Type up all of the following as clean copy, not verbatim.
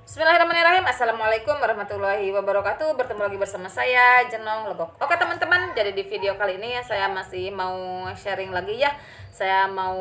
Bismillahirrahmanirrahim. Assalamualaikum warahmatullahi wabarakatuh. Bertemu lagi bersama saya Jenong Lebok. Oke teman-teman, jadi di video kali ini saya masih mau sharing lagi ya. Saya mau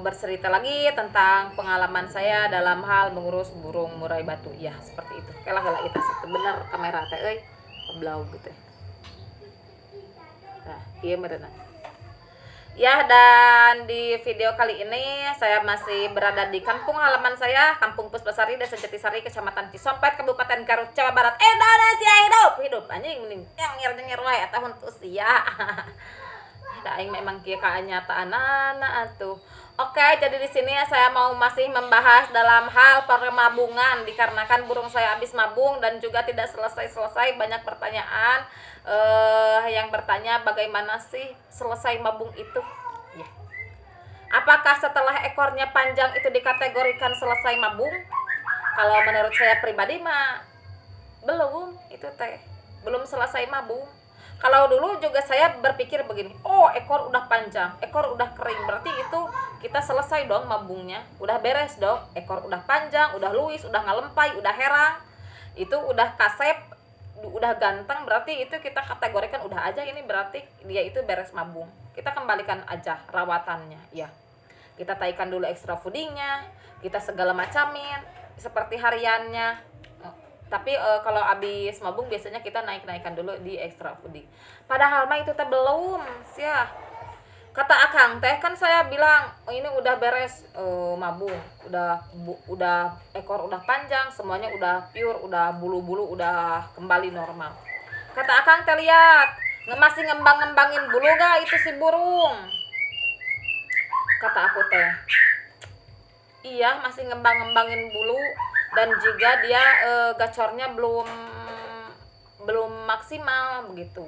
bercerita lagi tentang pengalaman saya dalam hal mengurus burung murai batu. Ya, seperti itu. Kalah kita itu bener kamera teh euy. Keblau gitu. Nah, iya bener. Ya, dan di video kali ini saya masih berada di kampung halaman saya, Kampung Puspasari, Desa Jatisari, Kecamatan Cisompet, Kabupaten Garut, Jawa Barat. Indonesia hidup anjing mending nyengir wae eta henteu sia. Da aing memang kieu kenyataanana atuh. Oke, jadi di sini saya mau masih membahas dalam hal permabungan dikarenakan burung saya habis mabung dan juga tidak selesai-selesai banyak pertanyaan yang bertanya bagaimana sih selesai mabung itu. Ya. Apakah setelah ekornya panjang itu dikategorikan selesai mabung? Kalau menurut saya pribadi mah belum, itu teh belum selesai mabung. Kalau dulu juga saya berpikir begini, oh ekor udah panjang, ekor udah kering, berarti itu kita selesai dong mabungnya, udah beres dong, ekor udah panjang, udah luis, udah ngalempai, udah herang, itu udah kasep, udah ganteng, berarti itu kita kategorikan udah aja ini berarti dia itu beres mabung. Kita kembalikan aja rawatannya, ya. Kita taikan dulu extra foodingnya, kita segala macamin, seperti hariannya. Tapi kalau habis mabung biasanya kita naik-naikan dulu di extra fooding. Padahal mah itu teh belum, sia. Kata Akang teh kan saya bilang, oh, ini udah beres mabung, udah ekor udah panjang, semuanya udah pure, udah bulu-bulu udah kembali normal. Kata Akang teh lihat, masih ngembang-ngembangin bulu gak itu si burung? Kata aku teh, iya masih ngembang-ngembangin bulu dan juga dia gacornya belum maksimal begitu.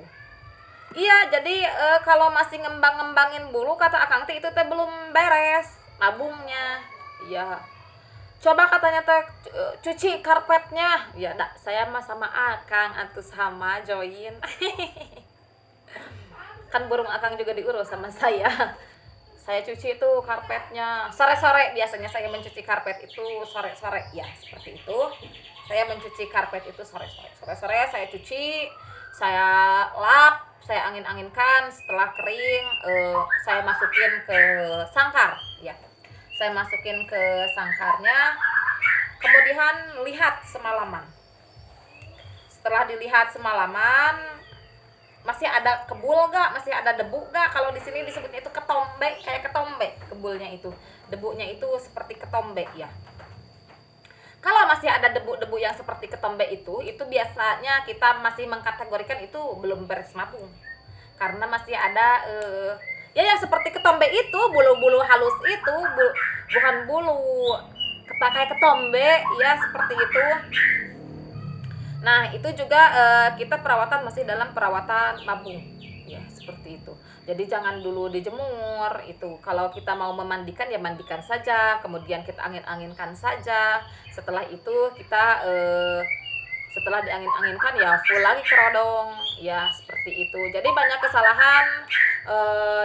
Iya, jadi kalau masih ngembang-ngembangin bulu kata Akang teh itu teh belum beres nabungnya. Iya. Coba katanya teh cuci karpetnya. Ya, saya mah sama Akang atuh sama join. Kan burung Akang juga diurus sama saya. Saya cuci itu karpetnya sore-sore, biasanya saya mencuci karpet itu sore-sore ya, seperti itu. Saya mencuci karpet itu sore-sore saya cuci, saya lap, saya angin-anginkan, setelah kering saya masukin ke sangkar ya, saya masukin ke sangkarnya, kemudian lihat semalaman. Setelah dilihat semalaman, masih ada kebul gak, masih ada debu gak? Kalau di sini disebutnya itu ketombe, kayak ketombe kebulnya itu, debunya itu seperti ketombe ya. Kalau masih ada debu-debu yang seperti ketombe itu biasanya kita masih mengkategorikan itu belum beres mabung, karena masih ada ya yang seperti ketombe itu, bulu-bulu halus itu, bukan bulu kayak ketombe ya, seperti itu. Nah, itu juga kita perawatan masih dalam perawatan mabung. Ya, seperti itu. Jadi jangan dulu dijemur itu. Kalau kita mau memandikan ya mandikan saja, kemudian kita angin-anginkan saja. Setelah itu kita setelah diangin-anginkan ya full lagi kerodong. Ya, seperti itu. Jadi banyak kesalahan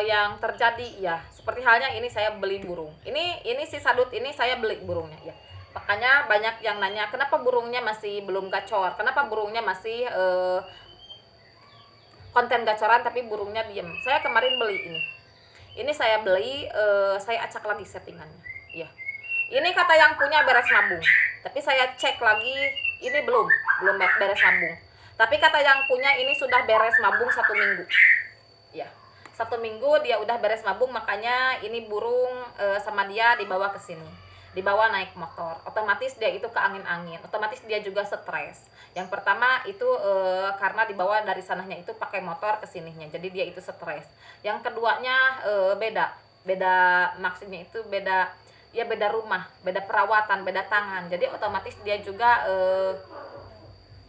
yang terjadi ya. Seperti halnya ini saya beli burung. Ini si sadut ini saya beli burungnya ya. Makanya banyak yang nanya, kenapa burungnya masih belum gacor? Kenapa burungnya masih konten gacoran tapi burungnya diem? Saya kemarin beli ini. Ini saya beli, saya acak lagi settingannya. Ya. Ini kata yang punya beres nabung. Tapi saya cek lagi, ini belum beres nabung. Tapi kata yang punya ini sudah beres nabung 1 minggu. Ya. 1 minggu dia udah beres nabung, makanya ini burung sama dia dibawa ke sini. Dibawa naik motor, otomatis dia itu ke angin-angin, otomatis dia juga stres. Yang pertama itu karena dibawa dari sananya itu pakai motor ke sininya, jadi dia itu stres. Yang keduanya beda maksudnya itu beda ya, beda rumah, beda perawatan, beda tangan, jadi otomatis dia juga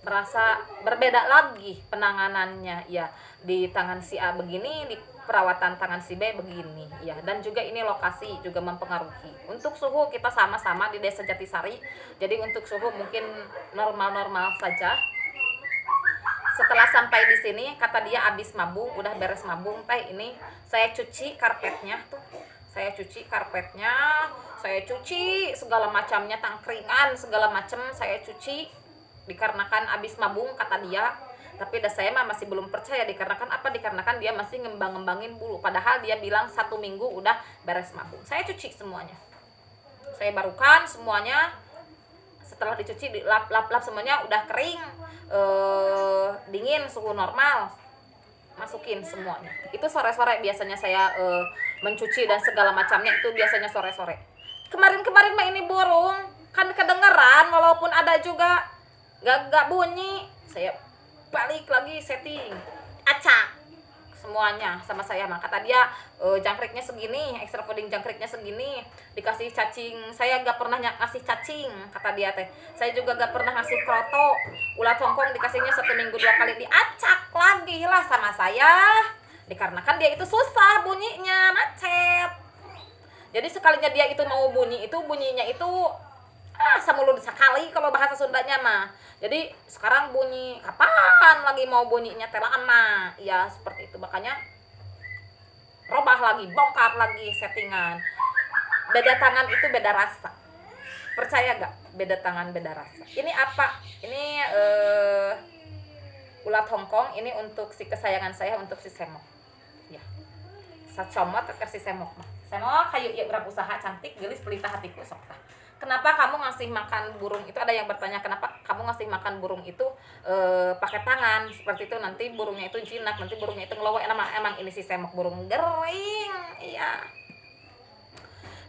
merasa berbeda lagi penanganannya ya, di tangan si A begini, di perawatan tangan si B begini ya. Dan juga ini lokasi juga mempengaruhi. Untuk suhu kita sama-sama di Desa Jatisari, jadi untuk suhu mungkin normal-normal saja. Setelah sampai di sini kata dia abis mabung, udah beres mabung teh, ini saya cuci karpetnya tuh, Saya cuci karpetnya, saya cuci segala macamnya, tangkringan segala macam saya cuci, dikarenakan abis mabung kata dia. Tapi saya mah masih belum percaya, dikarenakan apa? Dikarenakan dia masih ngembang-ngembangin bulu, padahal dia bilang 1 minggu udah beres mabung. Saya cuci semuanya, saya barukan semuanya. Setelah dicuci, dilap-lap semuanya udah kering, dingin, suhu normal, masukin semuanya. Itu sore-sore biasanya saya mencuci dan segala macamnya, itu biasanya sore-sore. Kemarin-kemarin mah ini burung kan kedengeran, walaupun ada juga gak bunyi. Saya balik lagi setting, acak semuanya sama saya mah. Kata dia jangkriknya segini, extra fooding jangkriknya segini, dikasih cacing. Saya gak pernah ngasih cacing, kata dia teh. Saya juga gak pernah ngasih kroto. Ulat hongkong dikasihnya 1 minggu 2 kali, diacak lagi lah sama saya, dikarenakan dia itu susah bunyinya, macet. Jadi sekalinya dia itu mau bunyi, itu bunyinya itu samulut sekali kalau bahasa Sundanya mah. Jadi sekarang bunyi, kapan lagi mau bunyinya teh lama. Ya seperti itu, makanya robah lagi, bongkar lagi settingan. Beda tangan itu beda rasa, percaya gak? Beda tangan beda rasa. Ini apa? Ini ulat hongkong, ini untuk si kesayangan saya, untuk si Semok ya. Sacomot ke si Semok mah. Semok kayu ya, urang usaha cantik gelis pelita hatiku sok tah. Kenapa kamu ngasih makan burung itu? Ada yang bertanya, kenapa kamu ngasih makan burung itu pakai tangan seperti itu? Nanti burungnya itu jinak, nanti burungnya itu ngelowo. Emang ini si Semok burung gering, iya.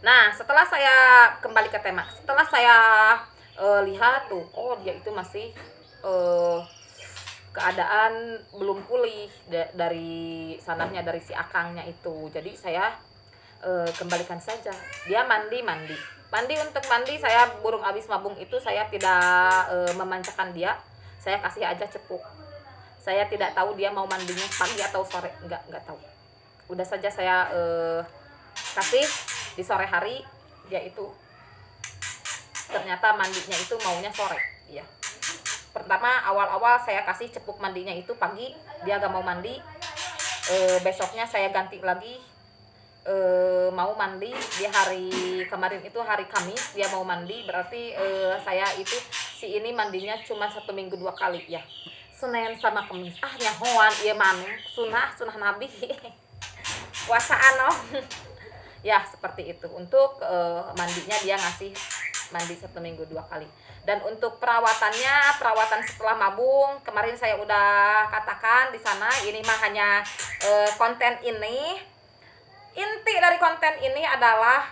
Nah, setelah saya kembali ke tema, setelah saya lihat tuh, oh dia itu masih keadaan belum pulih dari sananya, dari si akangnya itu. Jadi saya kembalikan saja. Dia mandi. Untuk mandi, saya burung habis mabung itu saya tidak memanjakan dia. Saya kasih aja cepuk. Saya tidak tahu dia mau mandinya pagi atau sore, enggak tahu. Udah saja saya kasih di sore hari. Dia itu ternyata mandinya itu maunya sore, ya. Pertama awal-awal saya kasih cepuk mandinya itu pagi, dia gak mau mandi. Besoknya saya ganti lagi, mau mandi di hari kemarin itu hari Kamis, dia mau mandi. Berarti saya itu si ini mandinya cuma 1 minggu 2 kali ya, Senin sama Kamis. Nyahoan ieu maneh sunah Nabi puasaan oh. Ya seperti itu. Untuk mandinya dia ngasih mandi 1 minggu 2 kali. Dan untuk perawatan setelah mabung, kemarin saya udah katakan di sana. Ini mah hanya konten ini. Inti dari konten ini adalah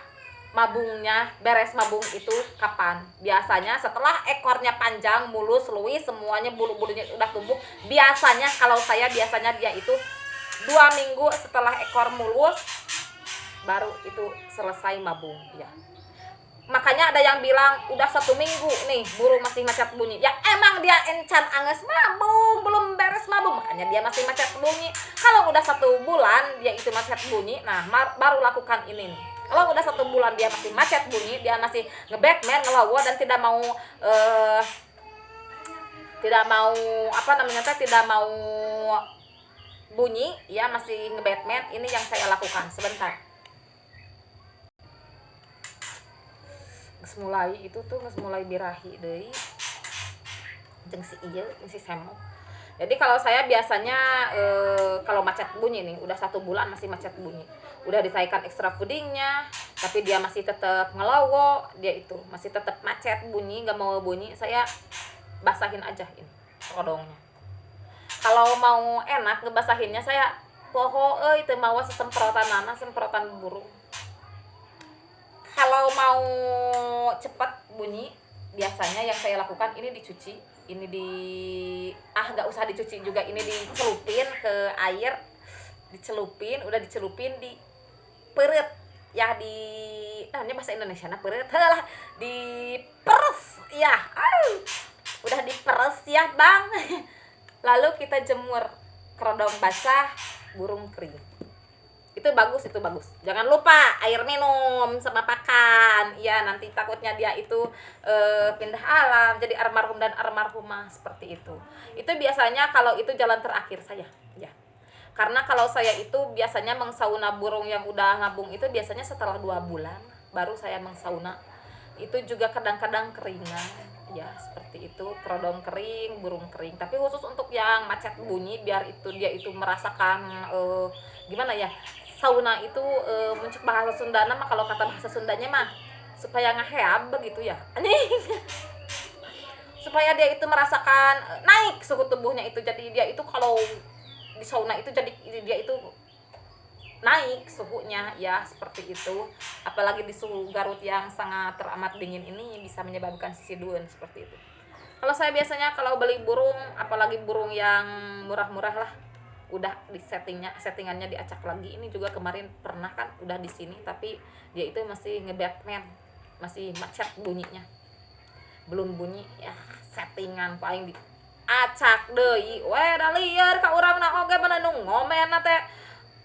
mabungnya, beres mabung itu kapan? Biasanya setelah ekornya panjang, mulus, luwih, semuanya bulu-bulunya udah tumbuh. Biasanya kalau saya biasanya dia itu 2 minggu setelah ekor mulus baru itu selesai mabung ya. Makanya ada yang bilang udah 1 minggu nih burung masih macet bunyi. Ya emang dia encan anges mabung, belum beres mabung, makanya dia masih macet bunyi. Kalau udah 1 bulan dia itu macet bunyi, nah baru lakukan ini nih. Kalau udah 1 bulan dia masih macet bunyi, dia masih nge-Batman, ngelowo dan tidak mau tidak mau bunyi ya, masih nge-Batman, ini yang saya lakukan. Sebentar. Geus mulai birahi deui jeung si Semok. Jadi kalau saya biasanya kalau macet bunyi nih, udah 1 bulan masih macet bunyi, udah ditaikan extra foodingnya, tapi dia masih tetap ngelowo, dia itu masih tetap macet bunyi, gak mau bunyi, saya basahin aja ini rodongnya. Kalau mau enak ngebasahinnya, saya poho itu mawa semprotan burung. Kalau mau cepat bunyi, biasanya yang saya lakukan ini dicuci, ini nggak usah dicuci juga, ini dicelupin ke air, udah dicelupin di peret ya, namanya bahasa Indonesia nah peret lah, diperes ya, udah diperes ya bang. Lalu kita jemur, kerodong basah, burung kering. Itu bagus. Jangan lupa air minum sama pakan. Ya, nanti takutnya dia itu pindah alam jadi almarhum dan almarhumah seperti itu. Itu biasanya kalau itu jalan terakhir saya, ya. Karena kalau saya itu biasanya mengsauna burung yang udah ngabung itu biasanya setelah 2 bulan baru saya mengsauna. Itu juga kadang-kadang keringan, ya seperti itu, kerodong kering, burung kering. Tapi khusus untuk yang macet bunyi, biar itu dia itu merasakan gimana ya, sauna itu muncul bahasa Sunda mah, kalau kata bahasa Sundanya mah supaya ngaheab begitu ya. Supaya dia itu merasakan naik suhu tubuhnya itu, jadi dia itu kalau di sauna itu jadi dia itu naik suhunya, ya seperti itu. Apalagi di suhu Garut yang sangat teramat dingin ini bisa menyebabkan sisi duen seperti itu. Kalau saya biasanya kalau beli burung, apalagi burung yang murah-murah lah, udah di settingannya diacak lagi. Ini juga kemarin pernah kan udah di sini, tapi dia itu masih nge-Batman, masih macet bunyinya, belum bunyi ya, settingan paling di acak deui we da lieur ka urang na oge mana nu ngomen teh,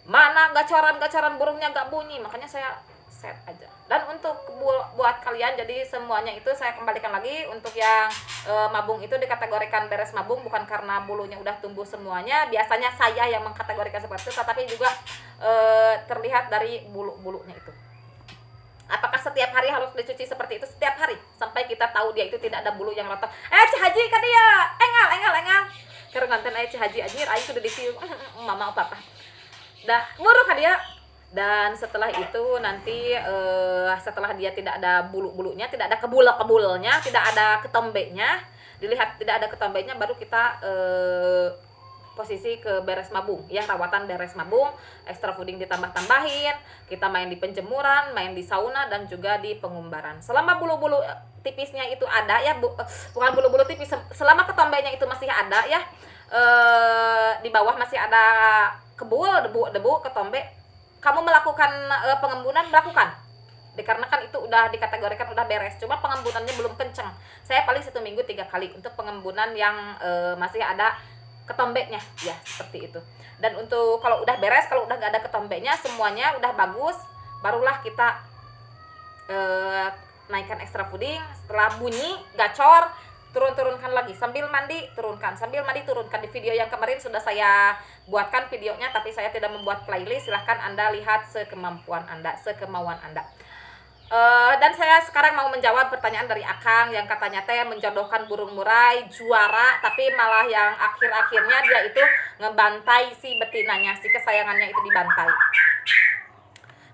mana gacoran burungnya gak bunyi, makanya saya set aja. Dan untuk buat kalian, jadi semuanya itu saya kembalikan lagi, untuk yang mabung itu dikategorikan beres mabung bukan karena bulunya udah tumbuh semuanya. Biasanya saya yang mengkategorikan seperti itu, tetapi juga terlihat dari bulu-bulunya itu. Apakah setiap hari harus dicuci seperti itu? Setiap hari, sampai kita tahu dia itu tidak ada bulu yang rontok. Ci Haji kan dia engal keur nganten Ci Haji anjir aing kudu disium mama papa dah buru kan dia. Dan setelah itu nanti setelah dia tidak ada bulu-bulunya, tidak ada kebul-kebulnya, tidak ada ketombenya, dilihat tidak ada ketombenya, baru kita posisi ke beres mabung ya, rawatan beres mabung, extra fooding ditambah-tambahin, kita main di penjemuran, main di sauna, dan juga di pengumbaran. Selama bulu-bulu tipisnya itu ada ya, bukan bulu-bulu tipis, selama ketombenya itu masih ada ya, di bawah masih ada kebul, debu ketombe, kamu melakukan pengembunan, melakukan, dikarenakan itu udah dikategorikan udah beres. Cuma pengembunannya belum kenceng, saya paling 1 minggu 3 kali untuk pengembunan yang masih ada ketombenya ya, seperti itu. Dan untuk kalau udah beres, kalau udah gak ada ketombenya, semuanya udah bagus, barulah kita naikkan extra fooding. Setelah bunyi gacor, turunkan lagi, sambil mandi turunkan, di video yang kemarin sudah saya buatkan videonya, tapi saya tidak membuat playlist. Silahkan Anda lihat sekemampuan Anda, sekemauan Anda. Dan saya sekarang mau menjawab pertanyaan dari Akang yang katanya teh menjodohkan burung murai juara, tapi malah yang akhir-akhirnya dia itu ngebantai si betinanya, si kesayangannya itu dibantai.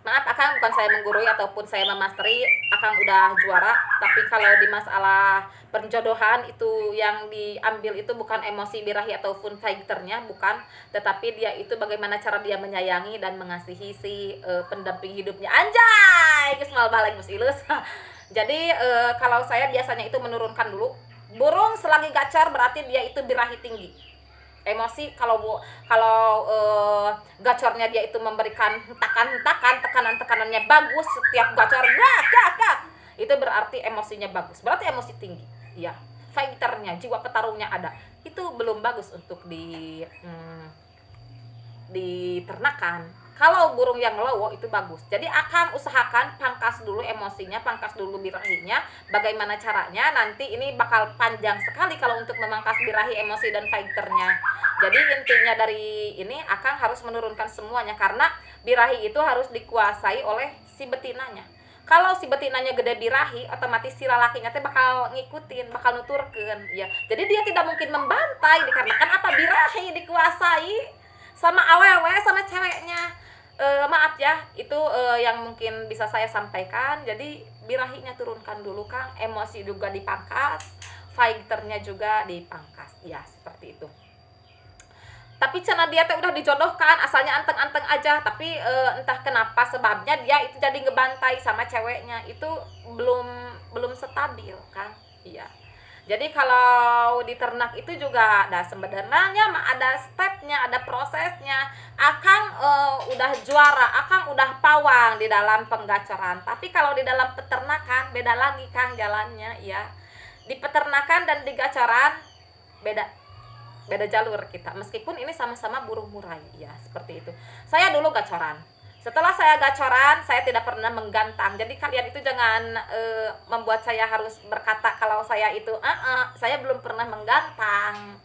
Maaf Akang, bukan saya menggurui ataupun saya memasteri, Akang udah juara, tapi kalau di masalah penjodohan itu yang diambil itu bukan emosi birahi ataupun fighternya, bukan, tetapi dia itu bagaimana cara dia menyayangi dan mengasihi si pendamping hidupnya. Anjay, geus moal balik geus ilus. Jadi kalau saya biasanya itu menurunkan dulu. Burung selagi gacor berarti dia itu birahi tinggi. Emosi kalau gacornya dia itu memberikan hentakan-hentakan, tekanan-tekanannya bagus, setiap gacor gak, itu berarti emosinya bagus, berarti emosi tinggi ya, fighternya, jiwa petarungnya ada. Itu belum bagus untuk diternakan. Kalau burung yang lowo itu bagus. Jadi Akang usahakan pangkas dulu emosinya, pangkas dulu birahinya. Bagaimana caranya? Nanti ini bakal panjang sekali kalau untuk memangkas birahi, emosi, dan fighternya. Jadi intinya dari ini Akang harus menurunkan semuanya, karena birahi itu harus dikuasai oleh si betinanya. Kalau si betinanya gede birahi, otomatis si lalakinya teh bakal ngikutin, bakal nuturkeun ya. Jadi dia tidak mungkin membantai dikarenakan apa? Birahi dikuasai sama awewe, sama ceweknya. Maaf ya, itu yang mungkin bisa saya sampaikan. Jadi birahinya turunkan dulu Kang, emosi juga dipangkas, fighternya juga dipangkas ya, seperti itu. Tapi cenah dia teh udah dijodohkan, asalnya anteng-anteng aja, tapi entah kenapa sebabnya dia itu jadi ngebantai sama ceweknya, itu belum stabil Kang. Iya. Jadi kalau di ternak itu juga ada sebenarnya ada stepnya, ada prosesnya. Akang udah juara, Akang udah pawang di dalam penggacoran. Tapi kalau di dalam peternakan beda lagi Kang jalannya ya. Di peternakan dan di gacoran beda jalur kita. Meskipun ini sama-sama burung murai ya, seperti itu. Saya dulu gacoran. Setelah saya gacoran, saya tidak pernah menggantang. Jadi kalian itu jangan membuat saya harus berkata kalau saya itu saya belum pernah menggantang.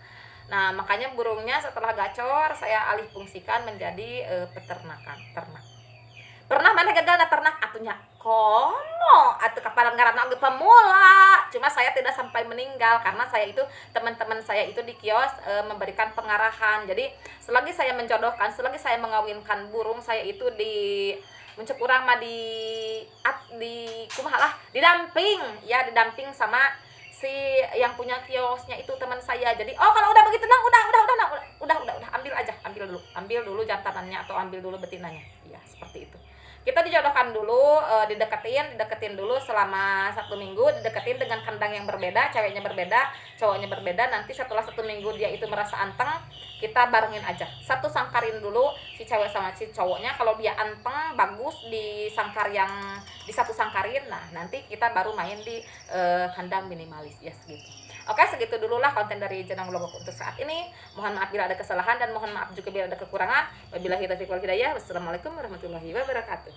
Nah, makanya burungnya setelah gacor saya alih fungsikan menjadi peternakan, ternak. Pernah mana gagal na ternak atunya komo atuh kaparan ngaranna oge pemula. Cuma saya tidak sampai meninggal karena saya itu teman-teman saya itu di kios memberikan pengarahan. Jadi selagi saya menjodohkan, selagi saya mengawinkan burung, saya itu di muncul kurang mah di kumaha lah, didamping sama si yang punya kiosnya itu teman saya. Jadi kalau udah begitu nang udah ambil dulu jantanannya atau ambil dulu betinanya. Iya, seperti itu. Kita dijodohkan dulu, dideketin dulu selama 1 minggu, dideketin dengan kandang yang berbeda, ceweknya berbeda, cowoknya berbeda. Nanti setelah 1 minggu dia itu merasa anteng, kita barengin aja. Satu sangkarin dulu si cewek sama si cowoknya. Kalau dia anteng bagus di sangkar yang di satu sangkarin, nah nanti kita baru main di kandang minimalis ya segitu. Oke, segitu dululah konten dari Jenang Logok untuk saat ini. Mohon maaf bila ada kesalahan dan mohon maaf juga bila ada kekurangan. Wabillahi taufiq wal hidayah. Wassalamualaikum warahmatullahi wabarakatuh.